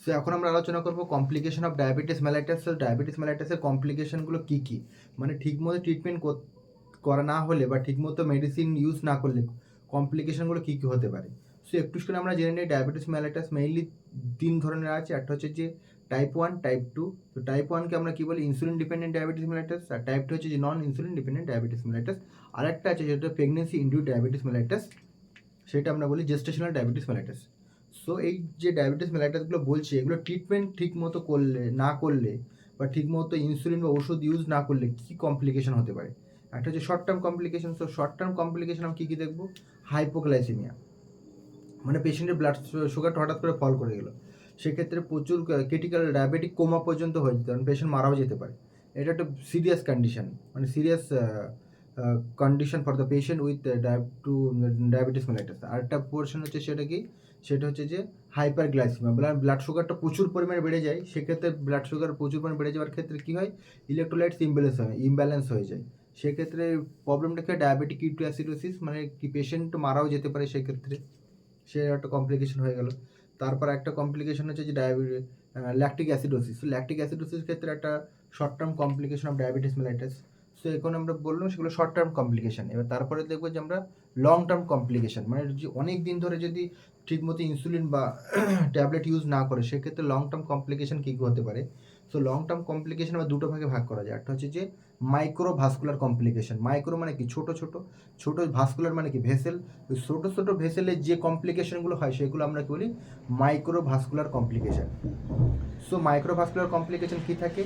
So এখন আমরা আলোচনা করবো complication of diabetes mellitus. Diabetes মেলাইটাসের কমপ্লিকেশনগুলো কী কী, মানে ঠিকমতো ট্রিটমেন্ট করা না হলে বা ঠিকমতো মেডিসিন ইউজ না করলে কমপ্লিকেশনগুলো কী কী হতে পারে। সো একটু করে আমরা জেনে নিই ডায়াবেটিস মেলাইটাস মেইনলি 3 ধরনের আছে। একটা হচ্ছে যে টাইপ 1, টাইপ 2। তো টাইপ 1কে আমরা কী বলি, ইনসুলিন ডিপেন্ডেন্ট ডায়াবেটিস মেলাইটাস, আর টাইপ 2 হচ্ছে যে নন ইনসুলিন ডিপেন্ডেন্ট ডায়াবেটিস মেলাইটাস। আরেকটা আছে যেটা প্রেগনেন্সি ইনডিউসড ডায়াবেটিস মেলাইটাস, সেটা আমরা বলি জেস্টেশনাল ডায়াবেটিস মেলাইটাস। সো এই যে ডায়াবেটিস মেলাইটাসগুলো বলছি, এগুলো ট্রিটমেন্ট ঠিক মতো না করলে বা ঠিকমতো ইনসুলিন বা ওষুধ ইউজ না করলে কী কমপ্লিকেশন হতে পারে। একটা হচ্ছে short term complication. So short term complication আমরা কী কী দেখবো, হাইপোগ্লাইসেমিয়া, মানে পেশেন্টের ব্লাড সুগারটা হঠাৎ করে ফল করে গেলো, সেক্ষেত্রে প্রচুর ক্রিটিক্যাল ডায়াবেটিক কোমা পর্যন্ত হয়ে যেতে পারে, পেশেন্ট মারাও যেতে পারে। এটা একটা সিরিয়াস কন্ডিশন, মানে serious condition for the patient with diabetes mellitus. আরেকটা পোর্শন হচ্ছে সেটা হচ্ছে যে হাইপারগ্লাইসেমিয়া, ব্লাড সুগারটা প্রচুর পরিমাণে বেড়ে যায়। সেক্ষেত্রে ব্লাড সুগার প্রচুর পরিমাণে বেড়ে যাওয়ার ক্ষেত্রে কী হয়, ইলেকট্রোলাইটস ইমব্যালেন্স হয়ে যায়। সেক্ষেত্রে প্রবলেমটাকে ডায়াবেটিক কিটোঅ্যাসিডোসিস, মানে কি পেশেন্ট মারাও যেতে পারে সেক্ষেত্রে, সে একটা কমপ্লিকেশন হয়ে গেল। তারপর একটা কমপ্লিকেশন হচ্ছে যে ল্যাকটিক অ্যাসিডোসিস। ল্যাকটিক অ্যাসিডোসিস ক্ষেত্রে একটা short term complication of diabetes mellitus. So এখন আমরা বললাম সেগুলো শর্ট টার্ম কমপ্লিকেশন। এবার তারপরে দেখবো যে আমরা লং টার্ম কমপ্লিকেশন, মানে যে অনেক দিন ধরে যদি ঠিকমতো ইনসুলিন বা ট্যাবলেট ইউজ না করে সেক্ষেত্রে লং টার্ম কমপ্লিকেশন কী কী হতে পারে। সো লং টার্ম কমপ্লিকেশন আবার দুটো ভাগে ভাগ করা যায়। একটা হচ্ছে যে মাইক্রোভাস্কুলার কমপ্লিকেশন। মাইক্রো মানে কি ছোটো ভাস্কুলার মানে কি ভেসেল। ওই ছোটো ভেসেলের যে কমপ্লিকেশনগুলো হয় সেগুলো আমরা কি বলি, microvascular complication. So microvascular complication কী থাকে,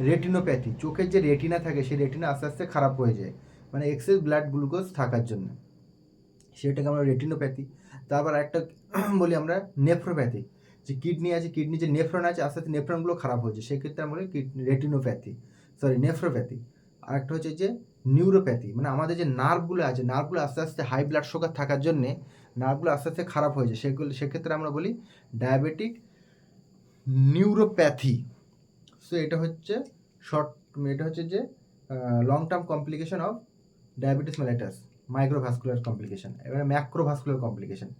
রেটিনোপ্যাথি, চোখের যে রেটিনা থাকে সেই রেটিনা আস্তে আস্তে খারাপ হয়ে যায়, মানে এক্সেস ব্লাড গ্লুকোজ থাকার জন্য, সেটাকে আমরা রেটিনোপ্যাথি। তারপর একটা বলি আমরা নেফ্রোপ্যাথি, যে কিডনি আছে, কিডনি যে নেফ্রন আছে আস্তে আস্তে নেফ্রনগুলো খারাপ হয়েছে, সেক্ষেত্রে আমরা বলি নেফ্রোপ্যাথি। আর একটা হচ্ছে যে নিউরোপ্যাথি, মানে আমাদের যে নার্ভগুলো আছে, নার্ভগুলো আস্তে আস্তে হাই ব্লাড সুগার থাকার জন্যে নার্ভগুলো আস্তে আস্তে খারাপ হয়ে যায়, সেক্ষেত্রে আমরা বলি ডায়াবেটিক নিউরোপ্যাথি। সো এটা হচ্ছে যে long term complication of diabetes mellitus, microvascular complication. এবারে ম্যাক্রোভাস্কুলার কমপ্লিকেশন।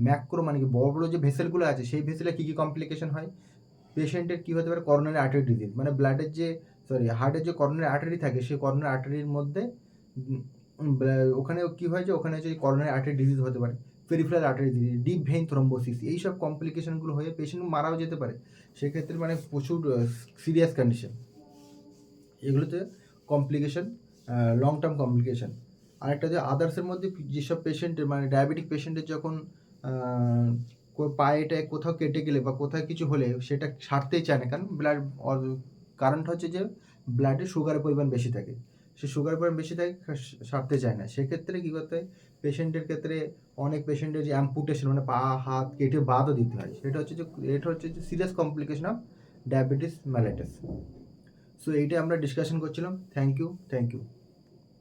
ম্যাক্রো মানে কি, বড় বড় যে ভেসেলগুলো আছে সেই ভেসেলে কী কী কমপ্লিকেশন হয়, পেশেন্টের কী হতে পারে, করোনারি আর্টারি ডিজিজ, মানে হার্টের যে করোনারি আর্টারি থাকে সেই করোনারি আর্টারির মধ্যে ওখানে কী হয় যে ওখানে হচ্ছে করোনারি আর্টারি ডিজিজ হতে পারে, peripheral artery disease, deep vein thrombosis, এইসব কমপ্লিকেশনগুলো হয়ে পেশেন্ট মারাও যেতে পারে। সেক্ষেত্রে মানে প্রচুর সিরিয়াস কন্ডিশন, এগুলোতে কমপ্লিকেশন, লং টার্ম কমপ্লিকেশন। আরেকটা যে আদার্সের মধ্যে যেসব পেশেন্টের, মানে ডায়াবেটিক পেশেন্টের যখন পায়েটা কোথাও কেটে গেলে বা কোথাও কিছু হলে সেটা সারতেই চায় না, কারণ কারণটা হচ্ছে যে ব্লাডে সুগারের পরিমাণ বেশি থাকে, সে সুগারের পরিমাণ বেশি থাকে, সারতে চায় না। সেক্ষেত্রে কী করতে হয়, পেশেন্টের ক্ষেত্রে অনেক পেশেন্টের যে অ্যাম্পুটেশন, মানে পা হাত কেটে বাদও দিতে হয়। এটা হচ্ছে যে serious complication of diabetes mellitus. So এইটা আমরা ডিসকাশন করছিলাম। Thank you.